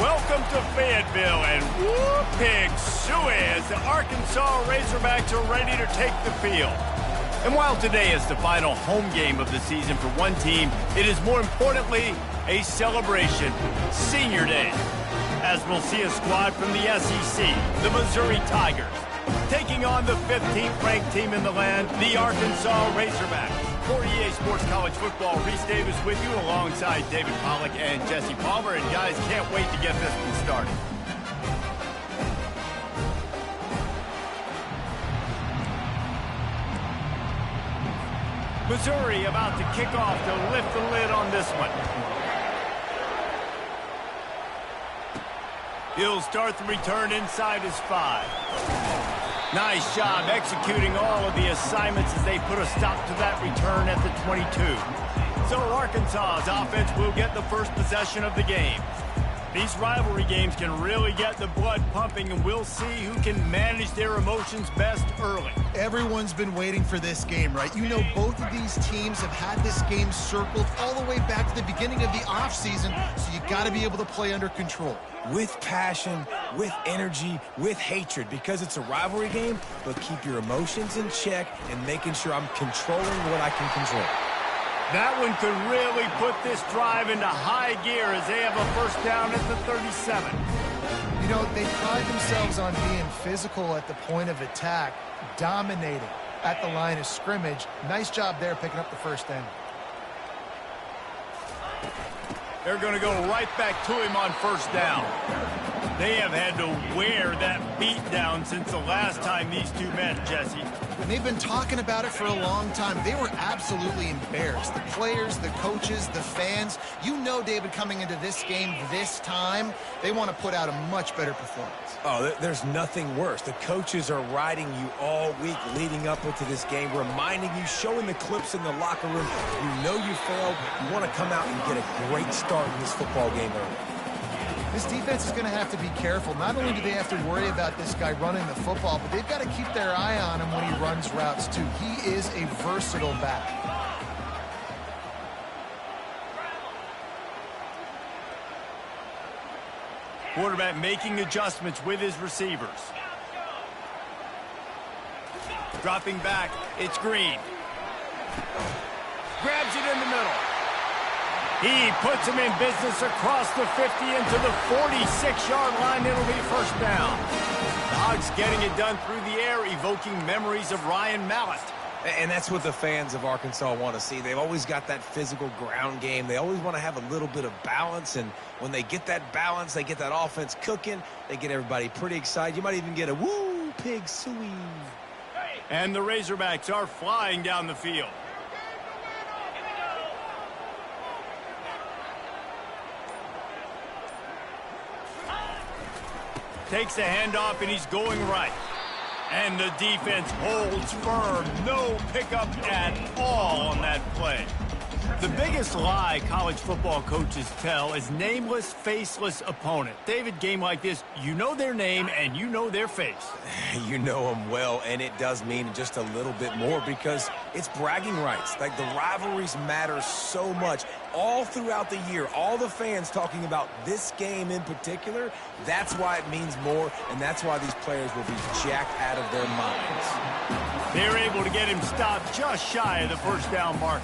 Welcome to Fayetteville, and whoop, pig suey as the Arkansas Razorbacks are ready to take the field. And while today is the final home game of the season for one team, it is more importantly a celebration, Senior Day, as we'll see a squad from the SEC, the Missouri Tigers, taking on the 15th ranked team in the land, the Arkansas Razorbacks. For EA Sports College Football, Reese Davis with you alongside David Pollack and Jesse Palmer. And guys, can't wait to get this one started. Missouri about to kick off to lift the lid on this one. He'll start the return inside his 5. Nice job executing all of the assignments as they put a stop to that return at the 22. So Arkansas's offense will get the first possession of the game. These rivalry games can really get the blood pumping, and we'll see who can manage their emotions best early. Everyone's been waiting for this game, right? You know, both of these teams have had this game circled all the way back to the beginning of the offseason, so you got to be able to play under control. With passion, with energy, with hatred, because it's a rivalry game, but keep your emotions in check and making sure I'm controlling what I can control. That one could really put this drive into high gear as they have a first down at the 37. You know, they pride themselves on being physical at the point of attack, dominating at the line of scrimmage. Nice job there picking up the first down. They're going to go right back to him on first down. They have had to wear that beat down since the last time these two met, Jesse. And they've been talking about it for a long time. They were absolutely embarrassed. The players, the coaches, the fans. You know, David, coming into this game this time, they want to put out a much better performance. Oh, there's nothing worse. The coaches are riding you all week leading up into this game, reminding you, showing the clips in the locker room. You know you failed. You want to come out and get a great start in this football game early. This defense is going to have to be careful. Not only do they have to worry about this guy running the football, but they've got to keep their eye on him when he runs routes, too. He is a versatile back. Quarterback making adjustments with his receivers. Dropping back, it's Green. Grabs it in the middle. He puts him in business across the 50 into the 46-yard line. It'll be first down. Dogs getting it done through the air, evoking memories of Ryan Mallett. And that's what the fans of Arkansas want to see. They've always got that physical ground game. They always want to have a little bit of balance, and when they get that balance, they get that offense cooking, they get everybody pretty excited. You might even get a woo, pig suey. And the Razorbacks are flying down the field. Takes the handoff, and he's going right. And the defense holds firm. No pickup at all on that play. The biggest lie college football coaches tell is nameless, faceless opponent. David, game like this, you know their name and you know their face. You know them well, and it does mean just a little bit more because it's bragging rights. Like, the rivalries matter so much all throughout the year. All the fans talking about this game in particular, that's why it means more, and that's why these players will be jacked out of their minds. They're able to get him stopped just shy of the first down marker.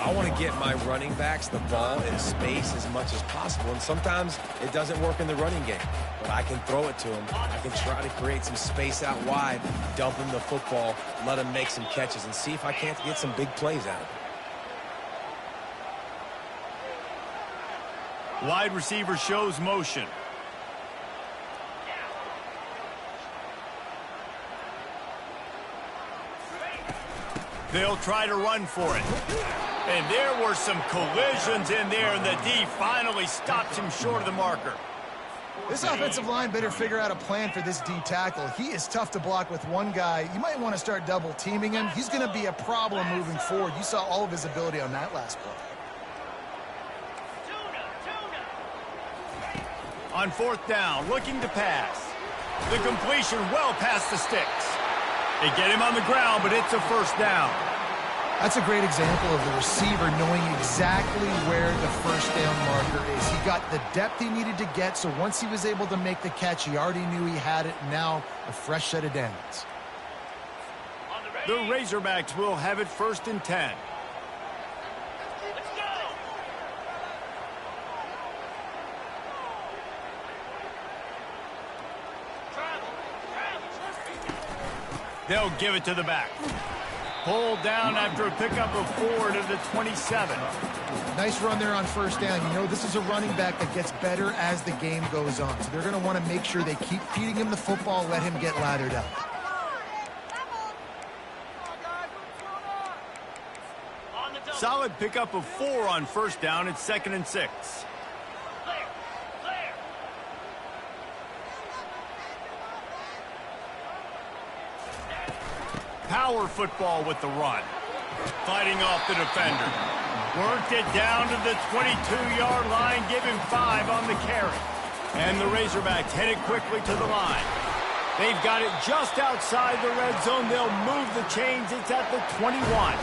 I want to get my running backs the ball in space as much as possible, and sometimes it doesn't work in the running game, but I can throw it to them. I can try to create some space out wide, dump him the football, let him make some catches, and see if I can't get some big plays out of it. Wide receiver shows motion. They'll try to run for it. And there were some collisions in there, and the D finally stops him short of the marker. This offensive line better figure out a plan for this D tackle. He is tough to block with one guy. You might want to start double teaming him. He's going to be a problem moving forward. You saw all of his ability on that last play. On fourth down, looking to pass. The completion well past the sticks. They get him on the ground, but it's a first down. That's a great example of the receiver knowing exactly where the first down marker is. He got the depth he needed to get, so once he was able to make the catch, he already knew he had it. Now a fresh set of downs. The Razorbacks will have it 1st and 10. They'll give it to the back. Pulled down after a pickup of 4 to the 27. Nice run there on 1st down. You know, this is a running back that gets better as the game goes on. So they're going to want to make sure they keep feeding him the football, let him get lathered up. Solid pickup of 4 on 1st down. It's 2nd and 6. Power football with the run. Fighting off the defender. Worked it down to the 22-yard line. Give him 5 on the carry. And the Razorbacks headed quickly to the line. They've got it just outside the red zone. They'll move the chains. It's at the 21.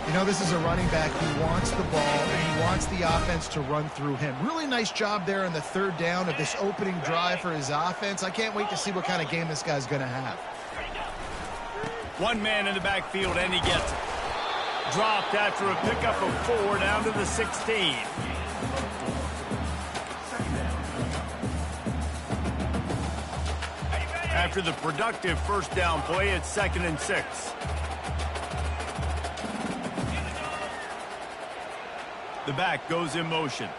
You know, this is a running back who wants the ball, and he wants the offense to run through him. Really nice job there on the 3rd down of this opening drive for his offense. I can't wait to see what kind of game this guy's going to have. One man in the backfield, and he gets it. Dropped after a pickup of 4 down to the 16. After the productive 1st down play, it's 2nd and 6. The back goes in motion.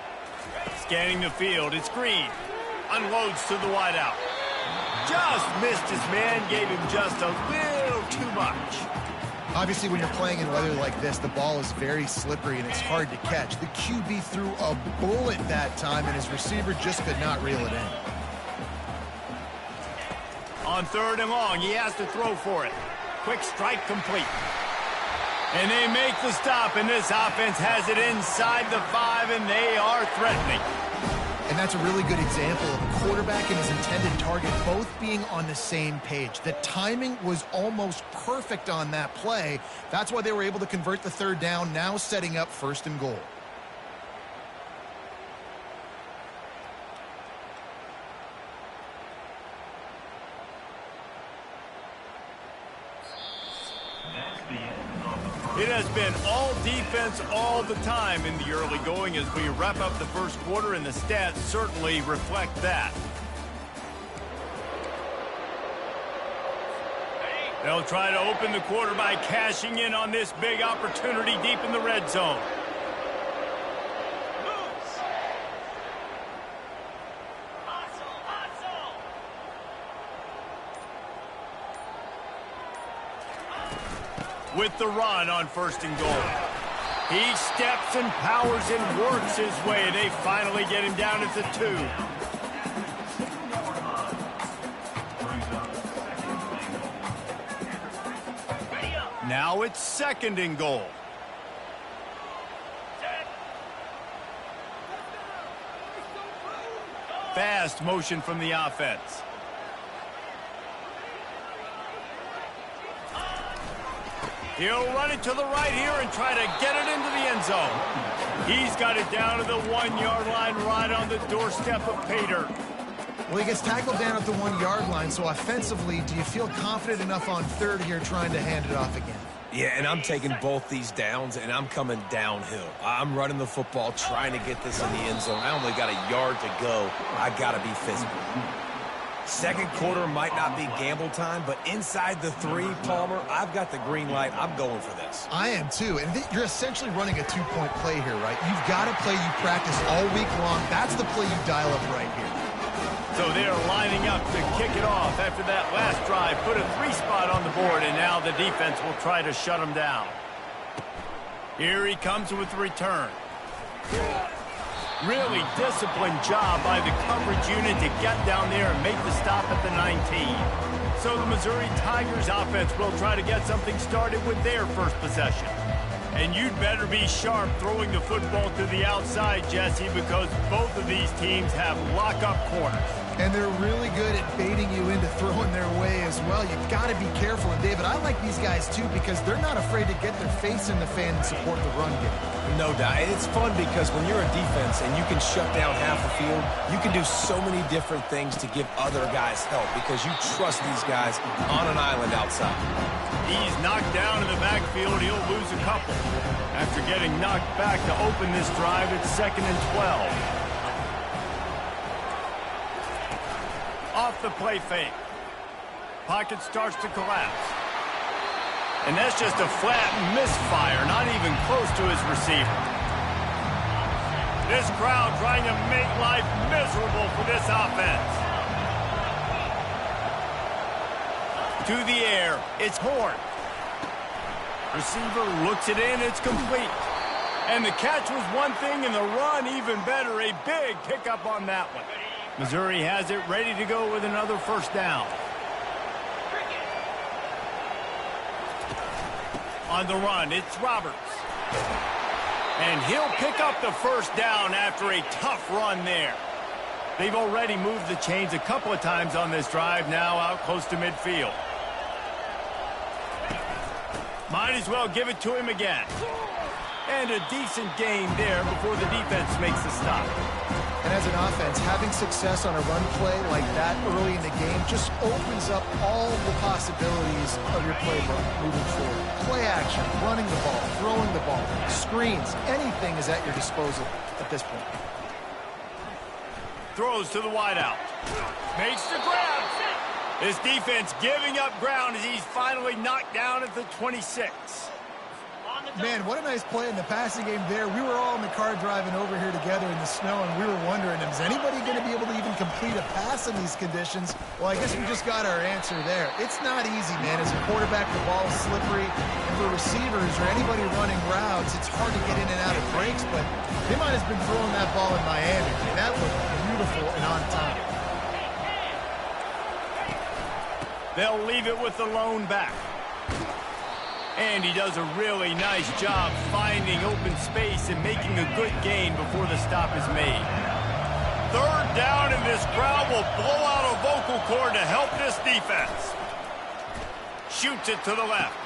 Scanning the field, it's Green. Unloads to the wideout. Just missed his man, gave him just a little too much. Obviously, when you're playing in weather like this, the ball is very slippery and it's hard to catch. The QB threw a bullet that time, and his receiver just could not reel it in. On 3rd and long, he has to throw for it. Quick strike complete. And they make the stop, and this offense has it inside the 5, and they are threatening. And that's a really good example of a quarterback and his intended target both being on the same page. The timing was almost perfect on that play. That's why they were able to convert the 3rd down, now setting up 1st and goal. It has been all defense all the time in the early going as we wrap up the 1st quarter, and the stats certainly reflect that. They'll try to open the quarter by cashing in on this big opportunity deep in the red zone. With the run on 1st and goal. He steps and powers and works his way. They finally get him down at the 2. Now it's 2nd and goal. Fast motion from the offense. He'll run it to the right here and try to get it into the end zone. He's got it down to the 1-yard line, right on the doorstep of Pater. Well, he gets tackled down at the 1-yard line, so offensively, do you feel confident enough on 3rd here trying to hand it off again? Yeah, and I'm taking both these downs, and I'm coming downhill. I'm running the football, trying to get this in the end zone. I only got a yard to go. I got to be physical. 2nd quarter might not be gamble time, but inside the 3, Palmer, I've got the green light. I'm going for this. I am too, and you're essentially running a 2-point play here, right? You've got a play you practice all week long. That's the play you dial up right here. So they're lining up to kick it off after that last drive. Put a 3 spot on the board, and now the defense will try to shut him down. Here he comes with the return. Really disciplined job by the coverage unit to get down there and make the stop at the 19. So the Missouri Tigers offense will try to get something started with their first possession. And you'd better be sharp throwing the football to the outside, Jesse, because both of these teams have lock-up corners. And they're really good at baiting you into throwing their way as well. You've got to be careful. And, David, I like these guys, too, because they're not afraid to get their face in the fan and support the run game. No doubt. And it's fun because when you're a defense and you can shut down half the field, you can do so many different things to give other guys help because you trust these guys on an island outside. He's knocked down in the backfield. He'll lose a couple. After getting knocked back to open this drive, it's 2nd and 12. Off the play fake. Pocket starts to collapse. And that's just a flat misfire, not even close to his receiver. This crowd trying to make life miserable for this offense. To the air, it's Horn. Receiver looks it in, it's complete. And the catch was one thing, and the run even better. A big pickup on that one. Missouri has it ready to go with another first down. On the run, it's Roberts. And he'll pick up the first down after a tough run there. They've already moved the chains a couple of times on this drive, now out close to midfield. Might as well give it to him again. And a decent gain there before the defense makes the stop. And as an offense, having success on a run play like that early in the game just opens up all the possibilities of your playbook moving forward. Play action, running the ball, throwing the ball, screens, anything is at your disposal at this point. Throws to the wideout. Makes the grab. His defense giving up ground as he's finally knocked down at the 26. Man, what a nice play in the passing game there. We were all in the car driving over here together in the snow, and we were wondering, is anybody going to be able to even complete a pass in these conditions? Well, I guess we just got our answer there. It's not easy, man. As a quarterback, the ball is slippery, and for receivers or anybody running routes, it's hard to get in and out of breaks, but they might have been throwing that ball in Miami. And that looked beautiful and on time. They'll leave it with the lone back. And he does a really nice job finding open space and making a good gain before the stop is made. 3rd down, and this crowd will blow out a vocal cord to help this defense. Shoots it to the left.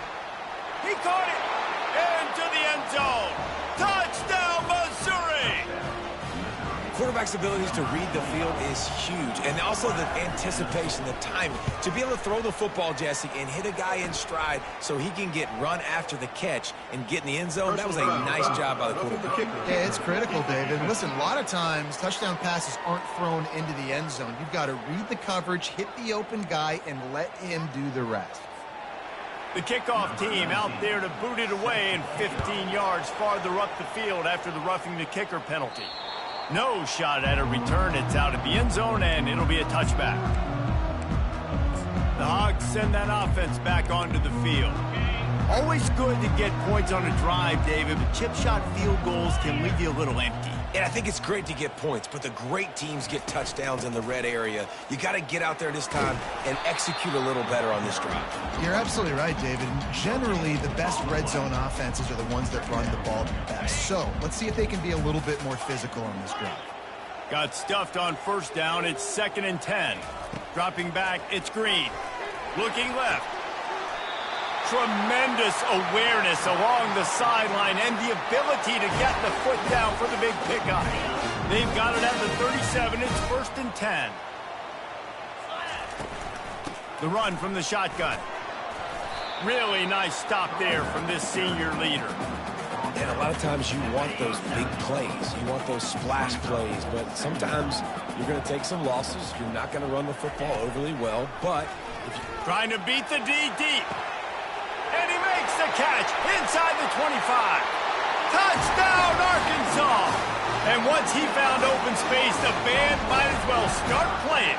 He caught it. Into the end zone. Touchdown, Missouri! Quarterback's abilities to read the field is huge, and also the anticipation, the timing. To be able to throw the football, Jesse, and hit a guy in stride so he can get run after the catch and get in the end zone, that was a nice job by the quarterback. Yeah, it's critical, David. Listen, a lot of times touchdown passes aren't thrown into the end zone. You've got to read the coverage, hit the open guy, and let him do the rest. The kickoff team out there to boot it away and 15 yards farther up the field after the roughing the kicker penalty. No shot at a return. It's out of the end zone, and it'll be a touchback. The Hogs send that offense back onto the field. Always good to get points on a drive, David, but chip shot field goals can leave you a little empty. And I think it's great to get points, but the great teams get touchdowns in the red area. You got to get out there this time and execute a little better on this drive. You're absolutely right, David. Generally, the best red zone offenses are the ones that run the ball the best. So let's see if they can be a little bit more physical on this drive. Got stuffed on first down. It's 2nd and 10. Dropping back, it's Green. Looking left. Tremendous awareness along the sideline and the ability to get the foot down for the big pickup. They've got it at the 37. It's 1st and 10. The run from the shotgun. Really nice stop there from this senior leader. And a lot of times you want those big plays. You want those splash plays, but sometimes you're going to take some losses. You're not going to run the football overly well, but if you're trying to beat the D deep. And he makes the catch inside the 25. Touchdown, Arkansas! And once he found open space, the band might as well start playing.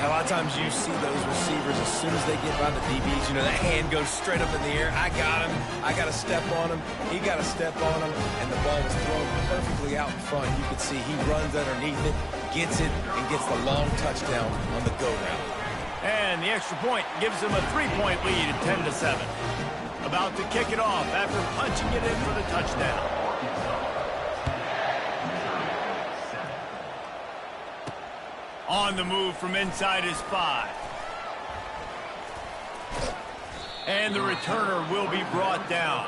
A lot of times you see those receivers, as soon as they get by the DBs, you know, that hand goes straight up in the air. I got him. I got to step on him. He got to step on him. And the ball was thrown perfectly out in front. You can see he runs underneath it, gets it, and gets the long touchdown on the go route. And the extra point gives them a 3-point lead at 10-7. About to kick it off after punching it in for the touchdown. On the move from inside his 5. And the returner will be brought down.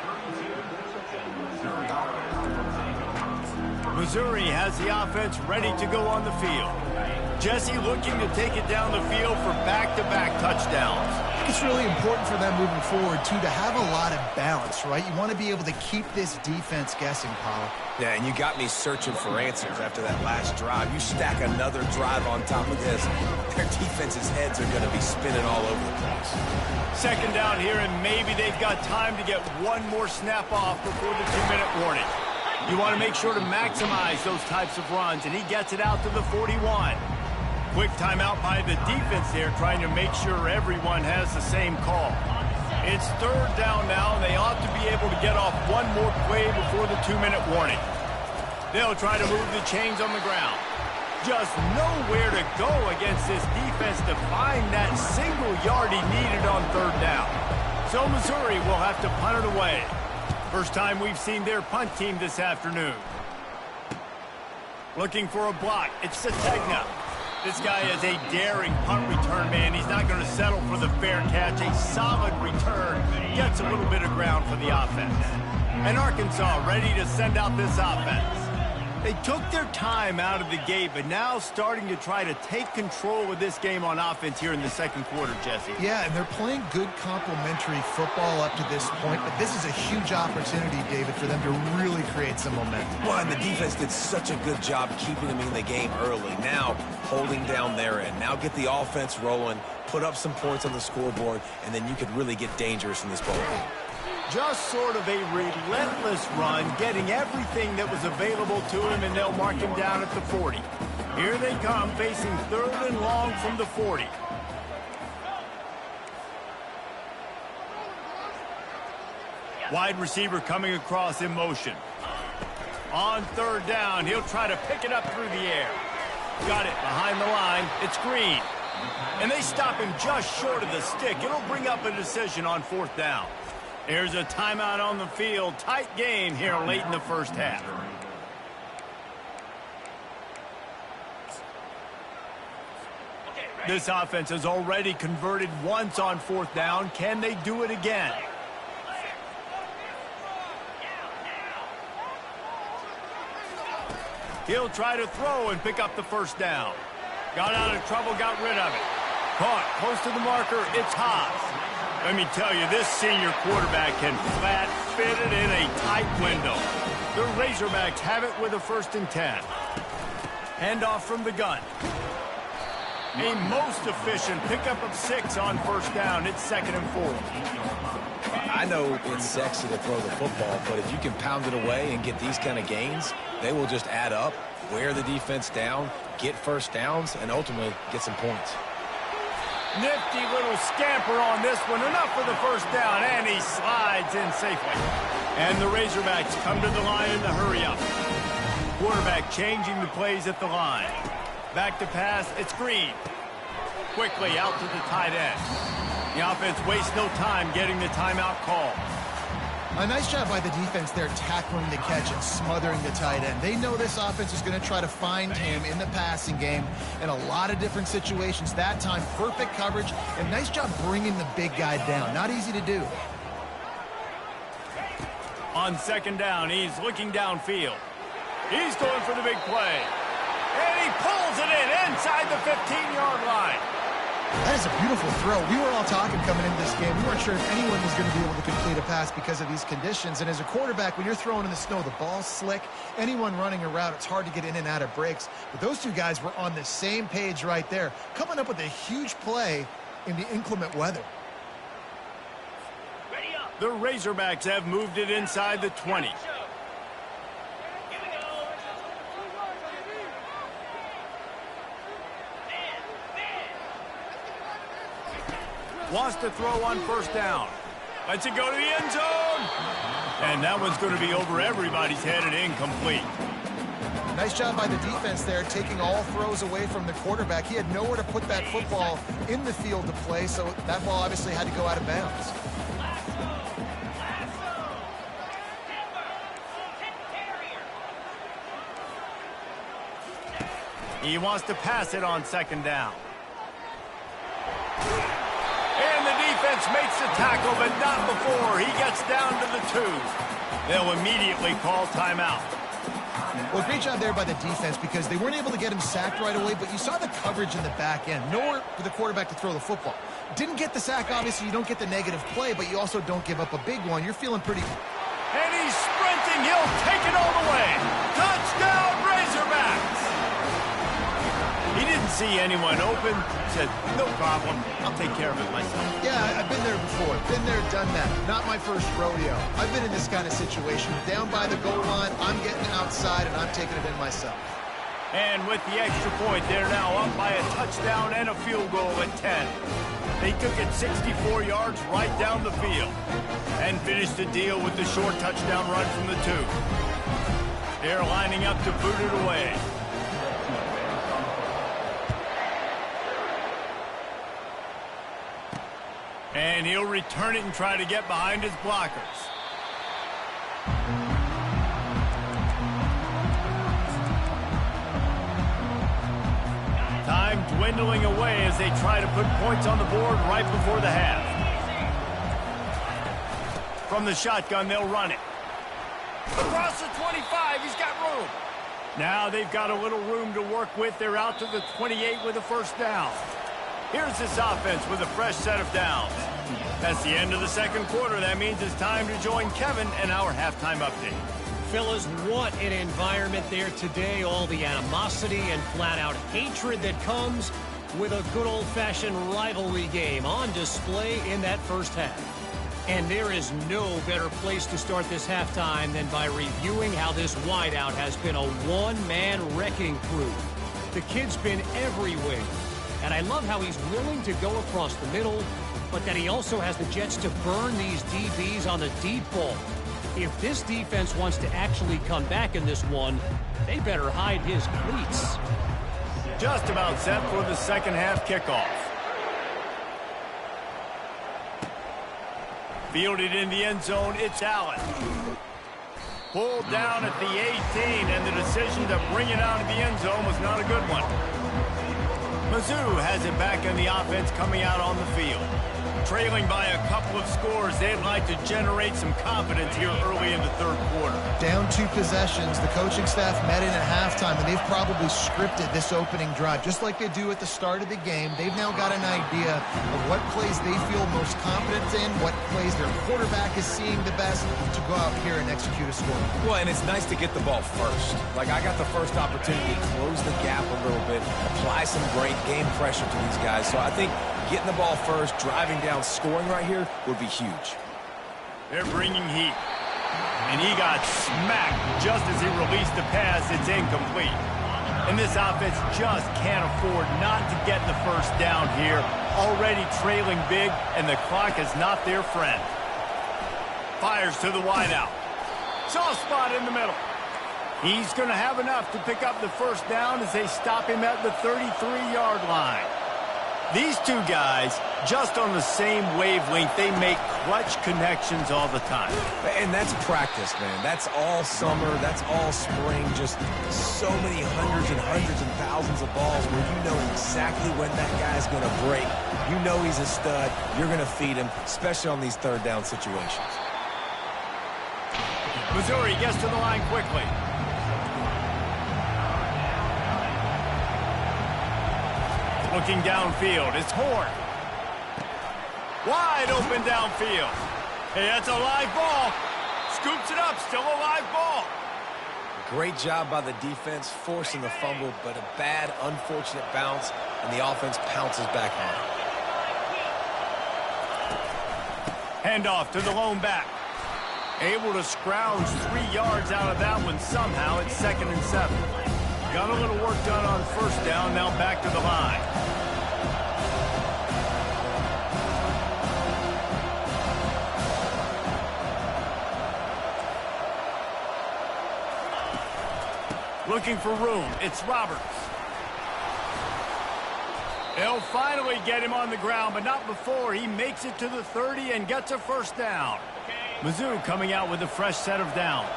Missouri has the offense ready to go on the field. Jesse looking to take it down the field for back-to-back touchdowns. It's really important for them moving forward, too, to have a lot of balance, right? You want to be able to keep this defense guessing, Paul. Yeah, and you got me searching for answers after that last drive. You stack another drive on top of this, their defense's heads are going to be spinning all over the place. Second down here, and maybe they've got time to get one more snap off before the 2-minute warning. You want to make sure to maximize those types of runs, and he gets it out to the 41. Quick timeout by the defense there, trying to make sure everyone has the same call. It's third down now, and they ought to be able to get off one more play before the 2-minute warning. They'll try to move the chains on the ground. Just nowhere to go against this defense to find that single yard he needed on third down. So Missouri will have to punt it away. First time we've seen their punt team this afternoon. Looking for a block. It's Sategna. This guy is a daring punt return man. He's not going to settle for the fair catch. A solid return gets a little bit of ground for the offense. And Arkansas ready to send out this offense. They took their time out of the gate, but now starting to try to take control of this game on offense here in the second quarter, Jesse. Yeah, and they're playing good complementary football up to this point, but this is a huge opportunity, David, for them to really create some momentum. Well, and the defense did such a good job keeping them in the game early. Now, holding down their end. Now get the offense rolling, put up some points on the scoreboard, and then you could really get dangerous in this ball game. Just sort of a relentless run, getting everything that was available to him, and they'll mark him down at the 40. Here they come, facing third and long from the 40. Wide receiver coming across in motion. On third down, he'll try to pick it up through the air. Got it behind the line. It's Green. And they stop him just short of the stick. It'll bring up a decision on fourth down. There's a timeout on the field. Tight game here late in the first half. This offense has already converted once on fourth down. Can they do it again? He'll try to throw and pick up the first down. Got out of trouble, got rid of it. Caught close to the marker. It's Haas. Let me tell you, this senior quarterback can flat fit it in a tight window. The Razorbacks have it with a 1st and 10. Handoff from the gun. A most efficient pickup of 6 on first down. It's 2nd and 4. I know it's sexy to throw the football, but if you can pound it away and get these kind of gains, they will just add up, wear the defense down, get first downs, and ultimately get some points. Nifty little scamper on this one. Enough for the first down, and he slides in safely. And the Razorbacks come to the line in the hurry-up. Quarterback changing the plays at the line. Back to pass, it's Green. Quickly out to the tight end. The offense wastes no time getting the timeout call. A nice job by the defense there tackling the catch and smothering the tight end. They know this offense is going to try to find him in the passing game in a lot of different situations. That time, perfect coverage, and nice job bringing the big guy down. Not easy to do. On second down, he's looking downfield. He's going for the big play. And he pulls it in inside the 15-yard line. That is a beautiful throw. We were all talking coming into this game. We weren't sure if anyone was going to be able to complete a pass because of these conditions. And as a quarterback, when you're throwing in the snow, the ball's slick. Anyone running a route, it's hard to get in and out of breaks. But those two guys were on the same page right there, coming up with a huge play in the inclement weather. The Razorbacks have moved it inside the 20. Wants to throw on first down. Lets it go to the end zone. And that one's going to be over everybody's head and incomplete. Nice job by the defense there, taking all throws away from the quarterback. He had nowhere to put that football in the field to play, so that ball obviously had to go out of bounds. He wants to pass it on second down. And the defense makes the tackle, but not before he gets down to the 2. They'll immediately call timeout. Well, great job there by the defense because they weren't able to get him sacked right away, but you saw the coverage in the back end. Nowhere for the quarterback to throw the football. Didn't get the sack, obviously. You don't get the negative play, but you also don't give up a big one. You're feeling pretty... And he's sprinting. He'll take it all the way. Touchdown, Razorbacks! He didn't see anyone open. Said, no problem. I'll take care of it myself. Yeah, I've been there before. Been there, done that. Not my first rodeo. I've been in this kind of situation. Down by the goal line, I'm getting outside, and I'm taking it in myself. And with the extra point, they're now up by a touchdown and a field goal at 10. They took it 64 yards right down the field and finished the deal with the short touchdown run from the 2. They're lining up to boot it away. And he'll return it and try to get behind his blockers. Time dwindling away as they try to put points on the board right before the half. From the shotgun, they'll run it. Across the 25, he's got room. Now they've got a little room to work with. They're out to the 28 with a first down. Here's this offense with a fresh set of downs. That's the end of the second quarter. That means it's time to join Kevin and our halftime update. Fellas, what an environment there today. All the animosity and flat-out hatred that comes with a good old-fashioned rivalry game on display in that first half. And there is no better place to start this halftime than by reviewing how this wideout has been a one-man wrecking crew. The kid's been everywhere. And I love how he's willing to go across the middle, but that he also has the jets to burn these DBs on the deep ball. If this defense wants to actually come back in this one, they better hide his cleats. Just about set for the second half kickoff. Fielded in the end zone, it's Allen. Pulled down at the 18, and the decision to bring it out of the end zone was not a good one. Mizzou has it back in the offense coming out on the field. Trailing by a couple of scores, they'd like to generate some confidence here early in the third quarter. Down 2 possessions, the coaching staff met in at halftime, and they've probably scripted this opening drive, just like they do at the start of the game. They've now got an idea of what plays they feel most confident in, what plays their quarterback is seeing the best to go out here and execute a score. Well, and it's nice to get the ball first. Like, I got the first opportunity to close the gap a little bit, apply some great game pressure to these guys. So I think getting the ball first, driving down, scoring right here would be huge. They're bringing heat. And he got smacked just as he released the pass. It's incomplete. And this offense just can't afford not to get the first down here. Already trailing big, and the clock is not their friend. Fires to the wideout. Soft spot in the middle. He's going to have enough to pick up the first down as they stop him at the 33-yard line. These two guys, just on the same wavelength, they make clutch connections all the time. And that's practice, man. That's all summer. That's all spring. Just so many hundreds and thousands of balls where you know exactly when that guy's going to break. You know he's a stud. You're going to feed him, especially on these third down situations. Missouri gets to the line quickly. Looking downfield, it's Horn. Wide open downfield. Hey, that's a live ball. Scoops it up, still a live ball. Great job by the defense, forcing the fumble, but a bad, unfortunate bounce, and the offense pounces back on it. Handoff to the lone back. Able to scrounge 3 yards out of that one somehow. It's 2nd and 7. Got a little work done on first down, now back to the line. Looking for room, it's Roberts. They'll finally get him on the ground, but not before he makes it to the 30 and gets a first down. Mizzou coming out with a fresh set of downs.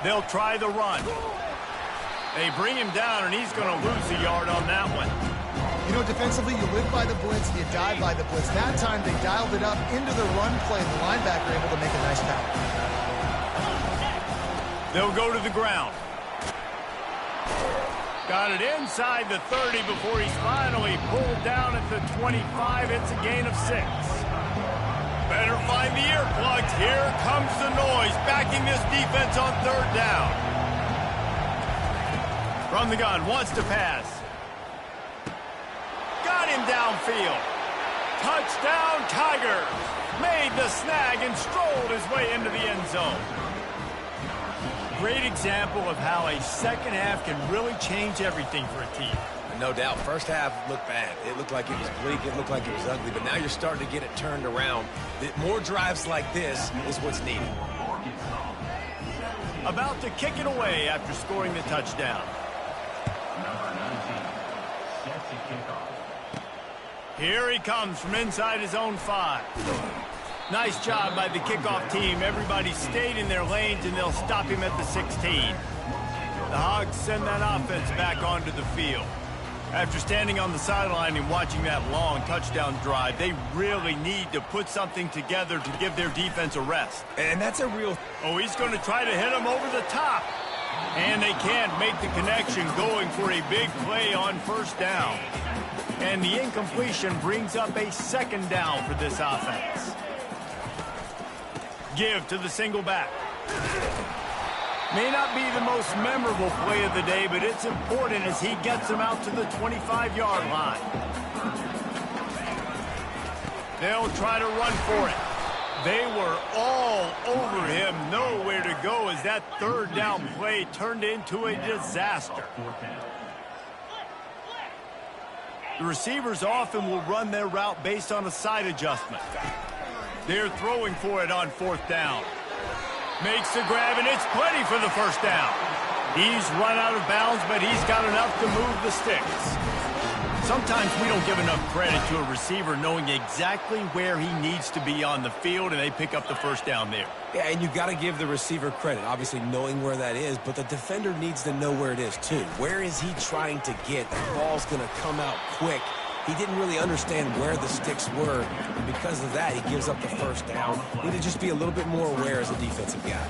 They'll try the run. They bring him down, and he's going to lose a yard on that one. You know, defensively, you live by the blitz, you die by the blitz. That time, they dialed it up into the run play, and the linebacker able to make a nice tackle. They'll go to the ground. Got it inside the 30 before he's finally pulled down at the 25. It's a gain of 6. Better find the earplugs. Here comes the noise, backing this defense on 3rd down. From the gun, wants to pass. Got him downfield. Touchdown, Tigers. Made the snag and strolled his way into the end zone. Great example of how a second half can really change everything for a team. No doubt. First half looked bad. It looked like it was bleak. It looked like it was ugly. But now you're starting to get it turned around. More drives like this is what's needed. About to kick it away after scoring the touchdown. Here he comes from inside his own 5. Nice job by the kickoff team. Everybody stayed in their lanes, and they'll stop him at the 16. The Hogs send that offense back onto the field. After standing on the sideline and watching that long touchdown drive, they really need to put something together to give their defense a rest. And that's a real... Oh, he's going to try to hit him over the top. And they can't make the connection, going for a big play on 1st down. And the incompletion brings up a 2nd down for this offense. Give to the single back. May not be the most memorable play of the day, but it's important as he gets him out to the 25-yard line. They'll try to run for it. They were all over him, nowhere to go as that 3rd down play turned into a disaster. The receivers often will run their route based on a side adjustment. They're throwing for it on 4th down. Makes the grab, and it's plenty for the 1st down. He's run out of bounds, but he's got enough to move the sticks. Sometimes we don't give enough credit to a receiver knowing exactly where he needs to be on the field, and they pick up the 1st down there. Yeah, and you got to give the receiver credit, obviously knowing where that is, but the defender needs to know where it is too. Where is he trying to get? That ball's going to come out quick. He didn't really understand where the sticks were, and because of that, he gives up the 1st down. Need to just be a little bit more aware as a defensive guy.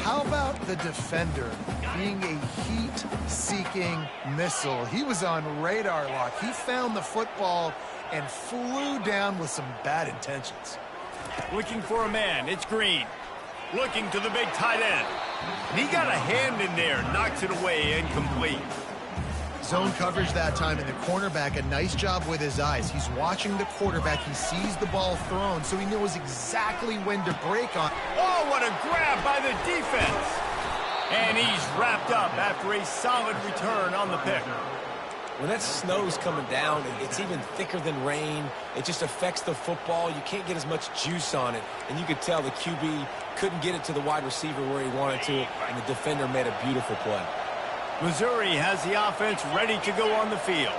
How about the defender being a heat-seeking missile? He was on radar lock. He found the football and flew down with some bad intentions. Looking for a man. It's Green. Looking to the big tight end. And he got a hand in there. Knocks it away. Incomplete. Zone coverage that time, and the cornerback, a nice job with his eyes. He's watching the quarterback. He sees the ball thrown, so he knows exactly when to break on. Oh, what a grab by the defense. And he's wrapped up after a solid return on the pick. When that snow's coming down, it's even thicker than rain. It just affects the football. You can't get as much juice on it. And you could tell the QB couldn't get it to the wide receiver where he wanted to, and the defender made a beautiful play. Missouri has the offense ready to go on the field.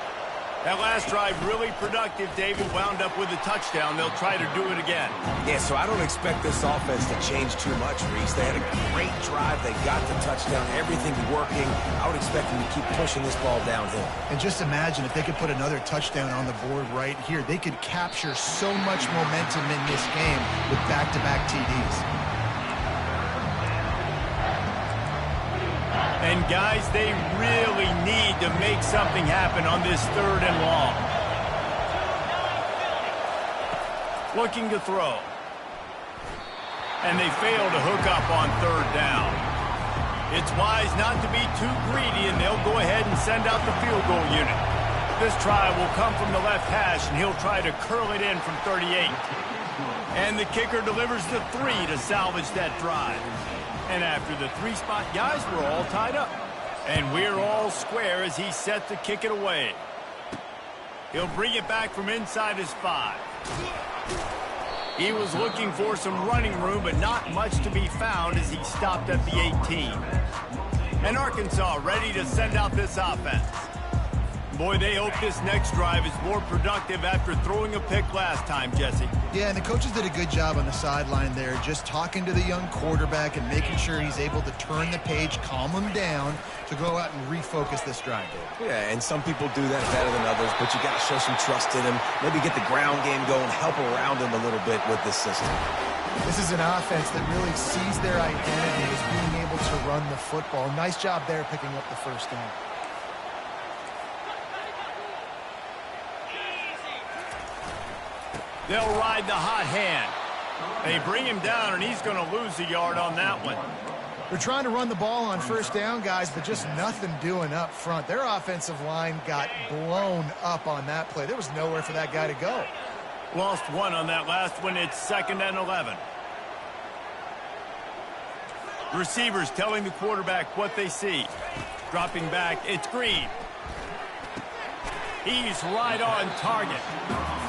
That last drive really productive. David wound up with a touchdown. They'll try to do it again. Yeah, so I don't expect this offense to change too much, Reese. They had a great drive. They got the touchdown. Everything's working. I would expect them to keep pushing this ball downhill. And just imagine if they could put another touchdown on the board right here. They could capture so much momentum in this game with back-to-back TDs. And, guys, they really need to make something happen on this 3rd and long. Looking to throw. And they fail to hook up on 3rd down. It's wise not to be too greedy, and they'll go ahead and send out the field goal unit. This try will come from the left hash, and he'll try to curl it in from 38. And the kicker delivers the 3 to salvage that drive. And after the 3 spot, guys, we're all tied up. And we're all square as he set to kick it away. He'll bring it back from inside his 5. He was looking for some running room, but not much to be found as he stopped at the 18. And Arkansas ready to send out this offense. boy, they hope this next drive is more productive after throwing a pick last time, Jesse. Yeah, and the coaches did a good job on the sideline there, just talking to the young quarterback and making sure he's able to turn the page, calm him down to go out and refocus this drive. Yeah, and some people do that better than others, but you got to show some trust in him. Maybe get the ground game going, help around him a little bit with this system. This is an offense that really sees their identity as being able to run the football. Nice job there picking up the first down. They'll ride the hot hand. They bring him down, and he's going to lose a yard on that one. They're trying to run the ball on first down, guys, but just nothing doing up front. Their offensive line got blown up on that play. There was nowhere for that guy to go. Lost one on that last one. It's 2nd and 11. Receivers telling the quarterback what they see. Dropping back, it's Green. He's right on target.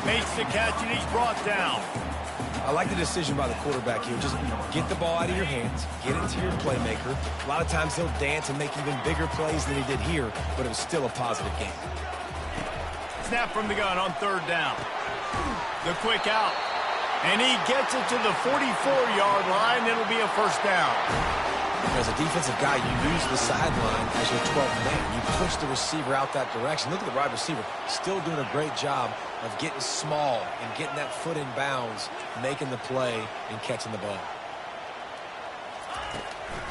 Makes the catch, and he's brought down. I like the decision by the quarterback here. Just get the ball out of your hands, get it to your playmaker. A lot of times he'll dance and make even bigger plays than he did here, but it was still a positive game. Snap from the gun on 3rd down. The quick out. And he gets it to the 44-yard line. It'll be a first down. As a defensive guy, you use the sideline as your 12th man. You push the receiver out that direction. Look at the wide receiver. Still doing a great job of getting small and getting that foot in bounds, making the play and catching the ball.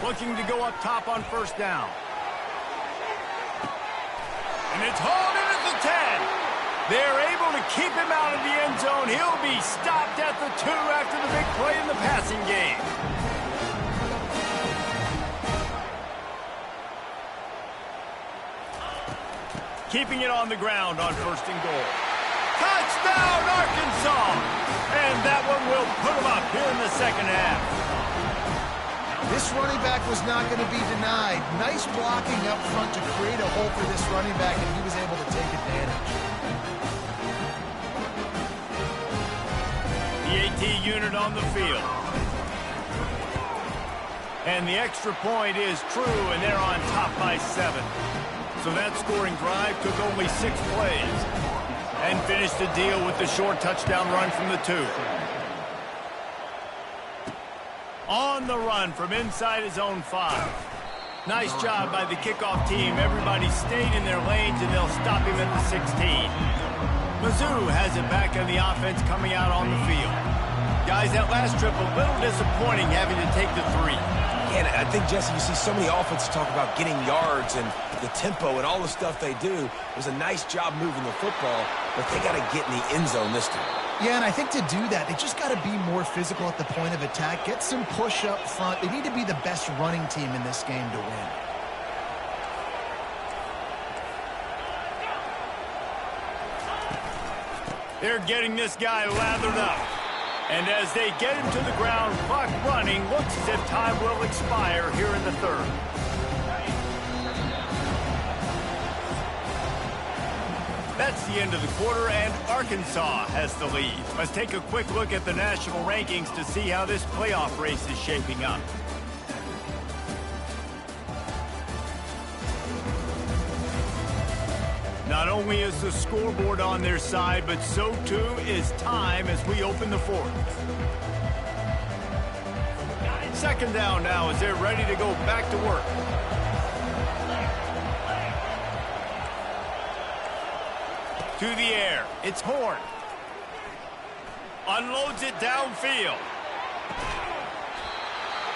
Looking to go up top on first down. And it's hauled in at the 10. They're able to keep him out of the end zone. He'll be stopped at the 2 after the big play in the passing game. Keeping it on the ground on 1st and goal. Touchdown, Arkansas! And that one will put them up here in the 2nd half. This running back was not going to be denied. Nice blocking up front to create a hole for this running back, and he was able to take advantage. The AT unit on the field. And the extra point is true, and they're on top by 7. So that scoring drive took only 6 plays and finished the deal with the short touchdown run from the 2. On the run from inside his own 5. Nice job by the kickoff team. Everybody stayed in their lanes, and they'll stop him at the 16. Mizzou has it back on the offense coming out on the field. Guys, that last trip a little disappointing having to take the 3. And I think, Jesse, you see so many offenses talk about getting yards and the tempo and all the stuff they do. It was a nice job moving the football, but they got to get in the end zone this time. Yeah, and I think to do that, they just got to be more physical at the point of attack, get some push up front. They need to be the best running team in this game to win. They're getting this guy lathered up. And as they get him to the ground, clock running, looks as if time will expire here in the 3rd. That's the end of the quarter, and Arkansas has the lead. Let's take a quick look at the national rankings to see how this playoff race is shaping up. Not only is the scoreboard on their side, but so too is time as we open the 4th. 2nd down now as they're ready to go back to work. To the air, it's Horn. Unloads it downfield.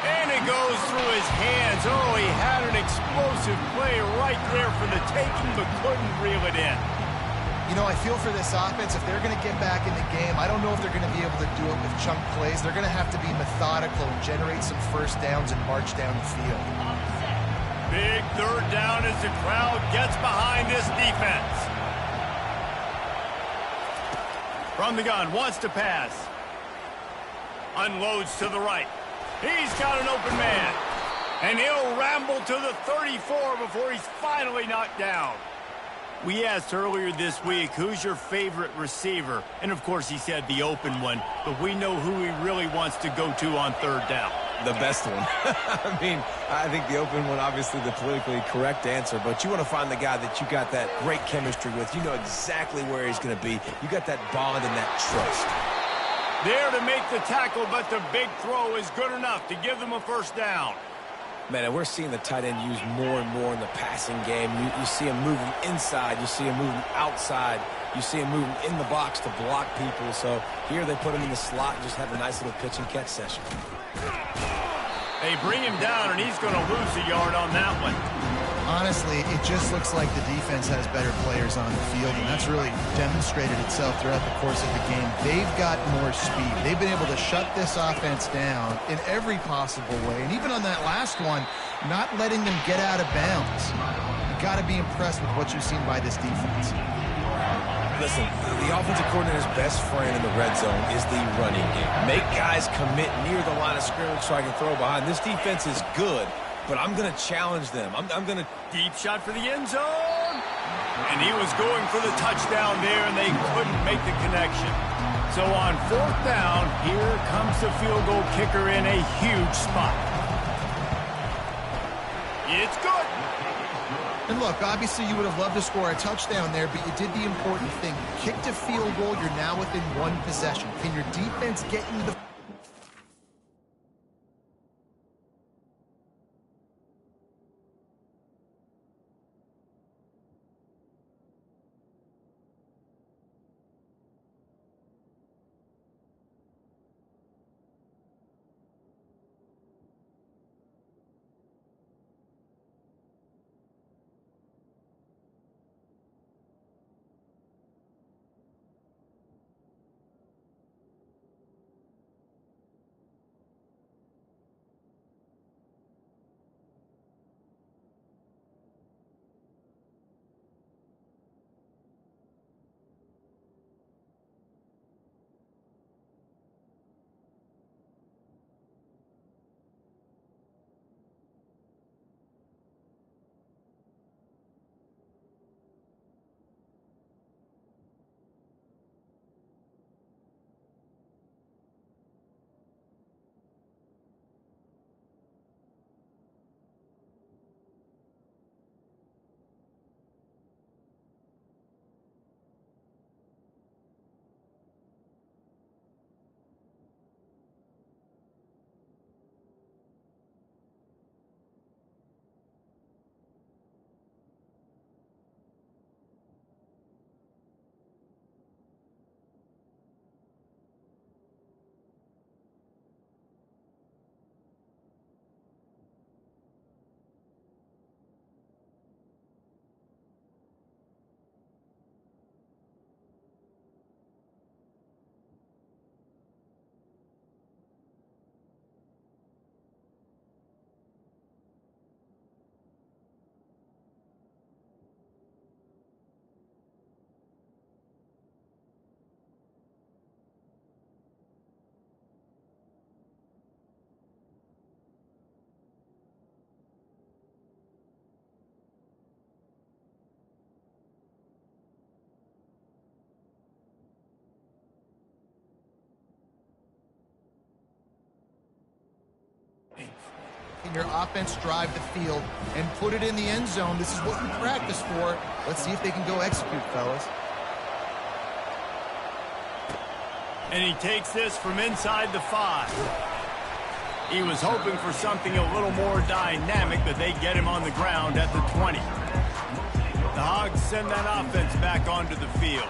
And it goes through his hands. Oh, he had an explosive play right there for the taking, but couldn't reel it in. You know, I feel for this offense, if they're going to get back in the game, I don't know if they're going to be able to do it with chunk plays. They're going to have to be methodical and generate some first downs and march down the field. Big 3rd down as the crowd gets behind this defense. From the gun, wants to pass. Unloads to the right. He's got an open man. And he'll ramble to the 34 before he's finally knocked down. We asked earlier this week, who's your favorite receiver? And, of course, he said the open one. But we know who he really wants to go to on 3rd down. The best one. I mean, I think the open one, obviously the politically correct answer, but you want to find the guy that you got that great chemistry with. You know exactly where he's going to be. You got that bond and that trust. There to make the tackle, but the big throw is good enough to give them a first down. Man, and we're seeing the tight end used more and more in the passing game. You see him moving inside. You see him moving outside. You see him moving in the box to block people. So here they put him in the slot and just have a nice little pitch and catch session. They bring him down, and he's going to lose a yard on that one. Honestly, it just looks like the defense has better players on the field, and that's really demonstrated itself throughout the course of the game. They've got more speed. They've been able to shut this offense down in every possible way, and even on that last one, not letting them get out of bounds. You've got to be impressed with what you've seen by this defense. Listen, the offensive coordinator's best friend in the red zone is the running game. Make guys commit near the line of scrimmage so I can throw behind. This defense is good, but I'm going to challenge them. I'm going to... Deep shot for the end zone. And he was going for the touchdown there, and they couldn't make the connection. So on fourth down, here comes the field goal kicker in a huge spot. It's good. And look, obviously you would have loved to score a touchdown there, but you did the important thing. You kicked a field goal, you're now within one possession. Can your defense get you the... Your offense drive the field and put it in the end zone. This is what you practice for. Let's see if they can go execute, fellas. And he takes this from inside the 5. He was hoping for something a little more dynamic, but they get him on the ground at the 20. The Hogs send that offense back onto the field.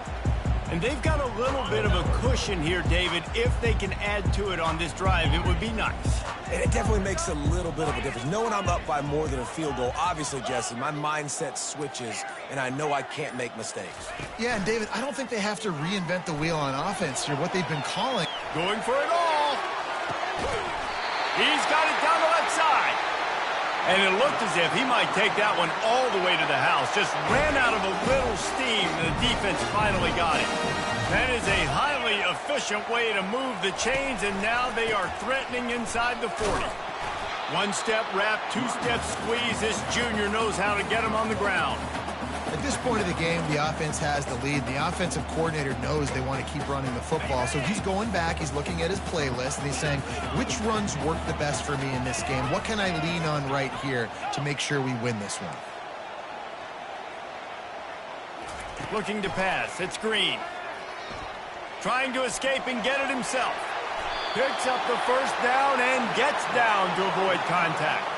And they've got a little bit of a cushion here, David. If they can add to it on this drive, it would be nice. And it definitely makes a little bit of a difference. Knowing I'm up by more than a field goal, obviously, Jesse, my mindset switches, and I know I can't make mistakes. Yeah, and David, I don't think they have to reinvent the wheel on offense here. What they've been calling. Going for it all. He's got it down the left side. And it looked as if he might take that one all the way to the house. Just ran out of a little steam, and the defense finally got it. That is a highly efficient way to move the chains, and now they are threatening inside the 40. One-step wrap, two-step squeeze. This junior knows how to get him on the ground. At this point of the game, the offense has the lead. The offensive coordinator knows they want to keep running the football. So he's going back, he's looking at his playlist, and he's saying, which runs work the best for me in this game? What can I lean on right here to make sure we win this one? Looking to pass. It's Green. Trying to escape and get it himself. Picks up the first down and gets down to avoid contact.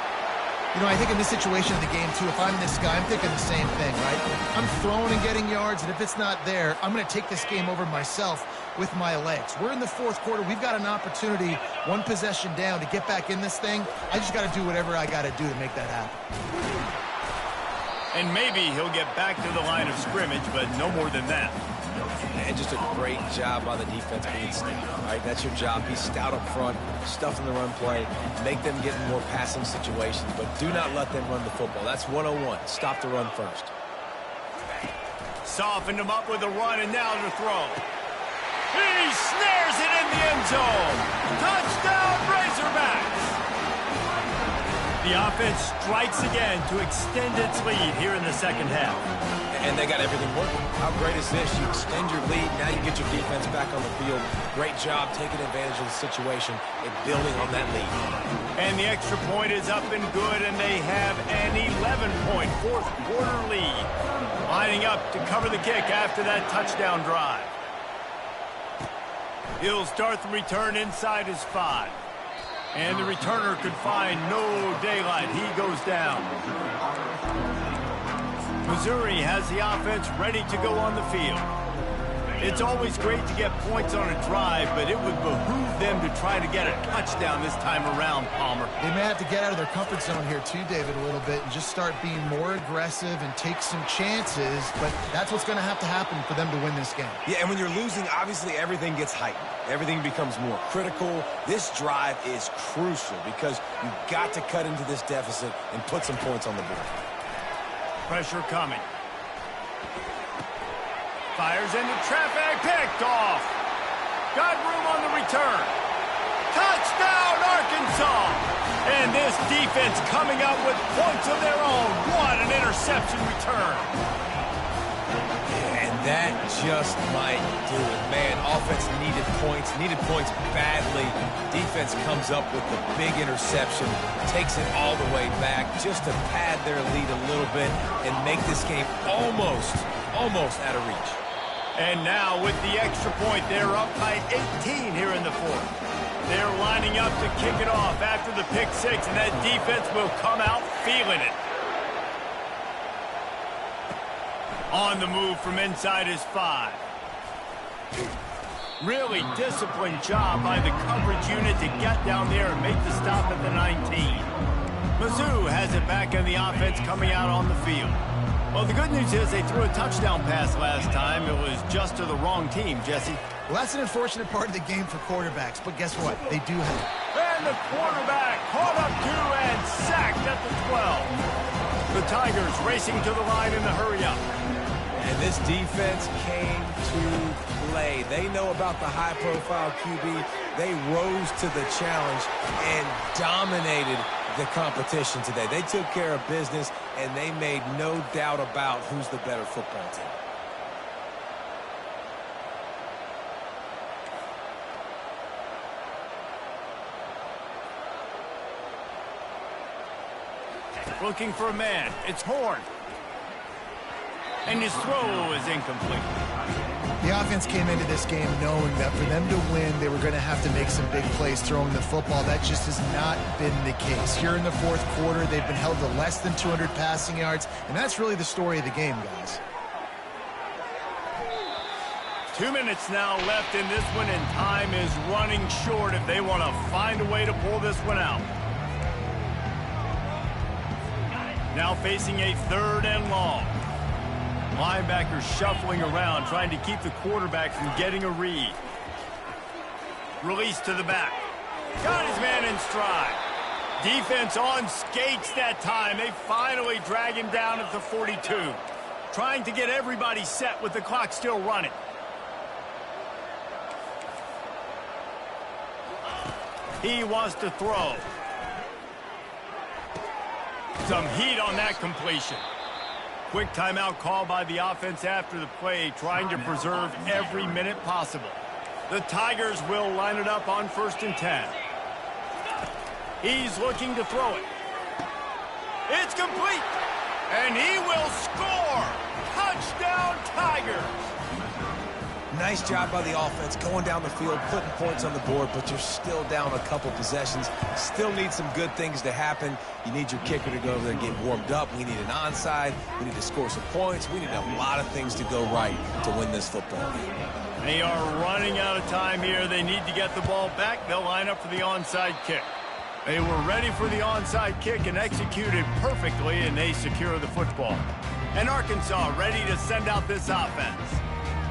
You know, I think in this situation of the game, too, if I'm this guy, I'm thinking the same thing, right? I'm throwing and getting yards, and if it's not there, I'm going to take this game over myself with my legs. We're in the fourth quarter. We've got an opportunity, one possession down, to get back in this thing. I just got to do whatever I got to do to make that happen. And maybe he'll get back to the line of scrimmage, but no more than that. And just a great job by the defense being stout. Right, that's your job. Be stout up front, stuff in the run play, make them get in more passing situations, but do not let them run the football. That's 101. Stop the run first. Softened him up with a run, and now to throw. He snares it in the end zone. Touchdown, Razorbacks. The offense strikes again to extend its lead here in the second half. And they got everything working. How great is this? You extend your lead. Now you get your defense back on the field. Great job taking advantage of the situation and building on that lead. And the extra point is up and good, and they have an 11-point fourth-quarter lead. Lining up to cover the kick after that touchdown drive. He'll start the return inside his 5. And the returner could find no daylight. He goes down. Missouri has the offense ready to go on the field. It's always great to get points on a drive, but it would behoove them to try to get a touchdown this time around, Palmer. They may have to get out of their comfort zone here too, David, a little bit, and just start being more aggressive and take some chances, but that's what's going to happen for them to win this game. Yeah, and when you're losing, obviously everything gets heightened. Everything becomes more critical. This drive is crucial because you've got to cut into this deficit and put some points on the board. Pressure coming. Fires into traffic, picked off. Got room on the return. Touchdown, Arkansas! And this defense coming up with points of their own. What an interception return. Yeah, and that just might do it. Man, offense needed points badly. Defense comes up with the big interception, takes it all the way back just to pad their lead a little bit and make this game almost out of reach. And now with the extra point, they're up by 18 here in the fourth. They're lining up to kick it off after the pick six, and that defense will come out feeling it. On the move from inside his 5. Really disciplined job by the coverage unit to get down there and make the stop at the 19. Mizzou has it back in the offense coming out on the field. Well, the good news is they threw a touchdown pass last time. It was just to the wrong team, Jesse. Well, that's an unfortunate part of the game for quarterbacks, but guess what? They do have it. And the quarterback caught up to and sacked at the 12. The Tigers racing to the line in the hurry-up. And this defense came to play. They know about the high-profile QB. They rose to the challenge and dominated the competition today. They took care of business, and they made no doubt about who's the better football team. Looking for a man. It's Horn. And his throw is incomplete. The offense came into this game knowing that for them to win, they were going to have to make some big plays throwing the football. That just has not been the case. Here in the fourth quarter, they've been held to less than 200 passing yards, and that's really the story of the game, guys. 2 minutes now left in this one, and time is running short if they want to find a way to pull this one out. Now facing a 3rd and long. Linebackers shuffling around, trying to keep the quarterback from getting a read. Release to the back. Got his man in stride. Defense on skates that time. They finally drag him down at the 42. Trying to get everybody set with the clock still running. He wants to throw. Some heat on that completion. Quick timeout call by the offense after the play, trying to preserve every minute possible. The Tigers will line it up on 1st and 10. He's looking to throw it. It's complete. And he will score. Touchdown, Tigers. Nice job by the offense going down the field, putting points on the board, but you're still down a couple possessions. Still need some good things to happen. You need your kicker to go over there and get warmed up. We need an onside. We need to score some points. We need a lot of things to go right to win this football game. They are running out of time here. They need to get the ball back. They'll line up for the onside kick. They were ready for the onside kick and executed perfectly, and they secure the football. And Arkansas ready to send out this offense.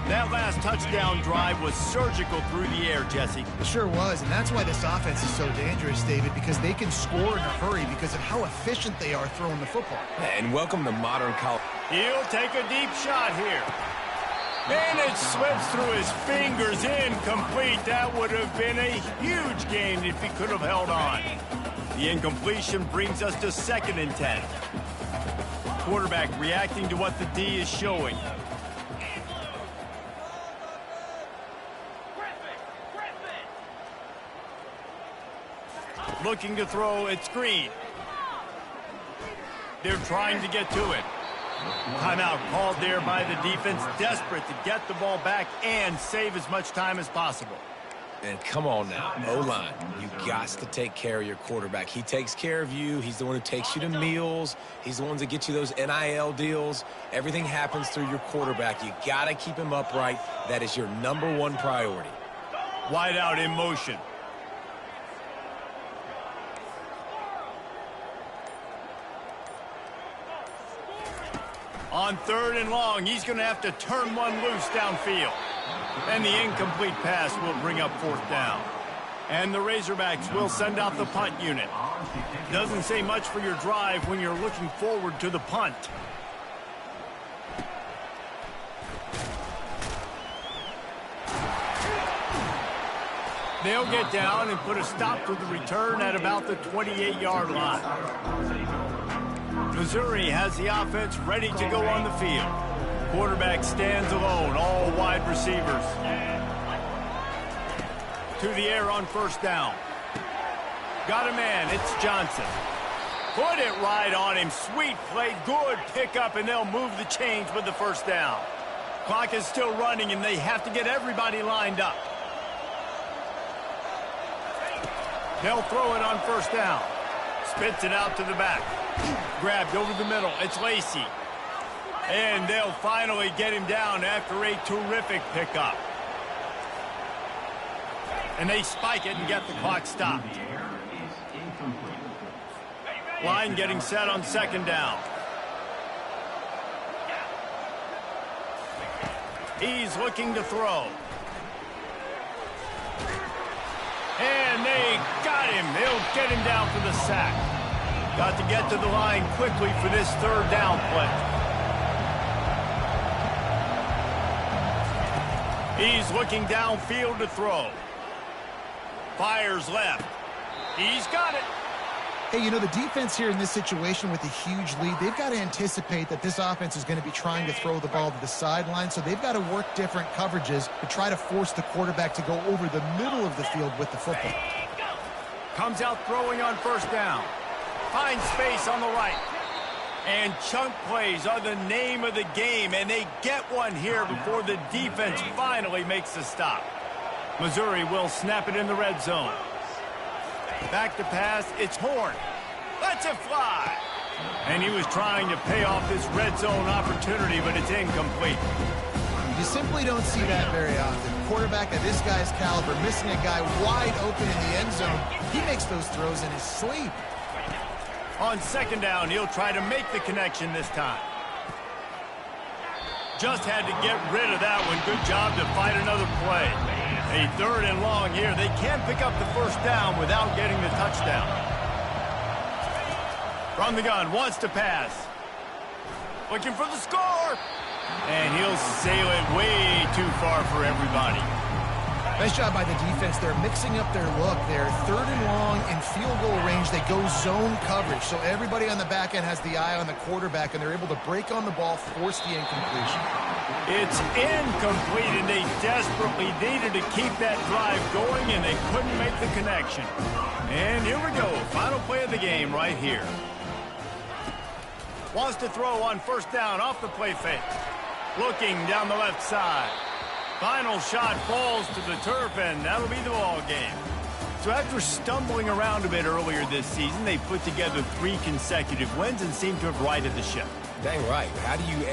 That last touchdown drive was surgical through the air, Jesse. It sure was, and that's why this offense is so dangerous, David, because they can score in a hurry because of how efficient they are throwing the football. And welcome to modern college. He'll take a deep shot here. And it slips through his fingers, incomplete. That would have been a huge gain if he could have held on. The incompletion brings us to 2nd and 10. Quarterback reacting to what the D is showing. Looking to throw, it's Green. They're trying to get to it. Timeout called there by the defense, desperate to get the ball back and save as much time as possible. And come on now, O-line, you got to take care of your quarterback. He takes care of you. He's the one who takes you to meals. He's the one that gets you those NIL deals. Everything happens through your quarterback. You got to keep him upright. That is your #1 priority. Wide out in motion. On 3rd and long, he's going to have to turn one loose downfield. And the incomplete pass will bring up 4th down. And the Razorbacks will send out the punt unit. Doesn't say much for your drive when you're looking forward to the punt. They'll get down and put a stop to the return at about the 28-yard line. Missouri has the offense ready to go on the field. Quarterback stands alone, all wide receivers. To the air on 1st down. Got a man, it's Johnson. Put it right on him, sweet play, good pickup, and they'll move the chains with the 1st down. Clock is still running, and they have to get everybody lined up. They'll throw it on 1st down. Spits it out to the back. Grabbed over the middle. It's Lacey. And they'll finally get him down after a terrific pickup. And they spike it and get the clock stopped. Line getting set on 2nd down. He's looking to throw. And they got him. They'll get him down for the sack. Got to get to the line quickly for this 3rd down play. He's looking downfield to throw. Fires left. He's got it. Hey, you know, the defense here in this situation with a huge lead, they've got to anticipate that this offense is going to be trying to throw the ball to the sideline, so they've got to work different coverages to try to force the quarterback to go over the middle of the field with the football. Comes out throwing on 1st down. Finds space on the right. And chunk plays are the name of the game, and they get one here before the defense finally makes the stop. Missouri will snap it in the red zone. Back to pass, it's Horn. Lets it fly. And he was trying to pay off this red zone opportunity, but it's incomplete. You simply don't see that very often. A quarterback of this guy's caliber missing a guy wide open in the end zone. He makes those throws in his sleep. On 2nd down, he'll try to make the connection this time. Just had to get rid of that one. Good job to fight another play. A 3rd and long here. They can't pick up the 1st down without getting the touchdown. From the gun, wants to pass. Looking for the score. And he'll sail it way too far for everybody. Nice job by the defense. They're mixing up their look. They're 3rd and long in field goal range. They go zone coverage. So everybody on the back end has the eye on the quarterback, and they're able to break on the ball, force the incompletion. It's incomplete, and they desperately needed to keep that drive going, and they couldn't make the connection. And here we go. Final play of the game right here. Wants to throw on 1st down off the play fake. Looking down the left side. Final shot falls to the turf, and that'll be the ball game. So after stumbling around a bit earlier this season, they put together 3 consecutive wins and seem to have righted the ship. Dang right. How do you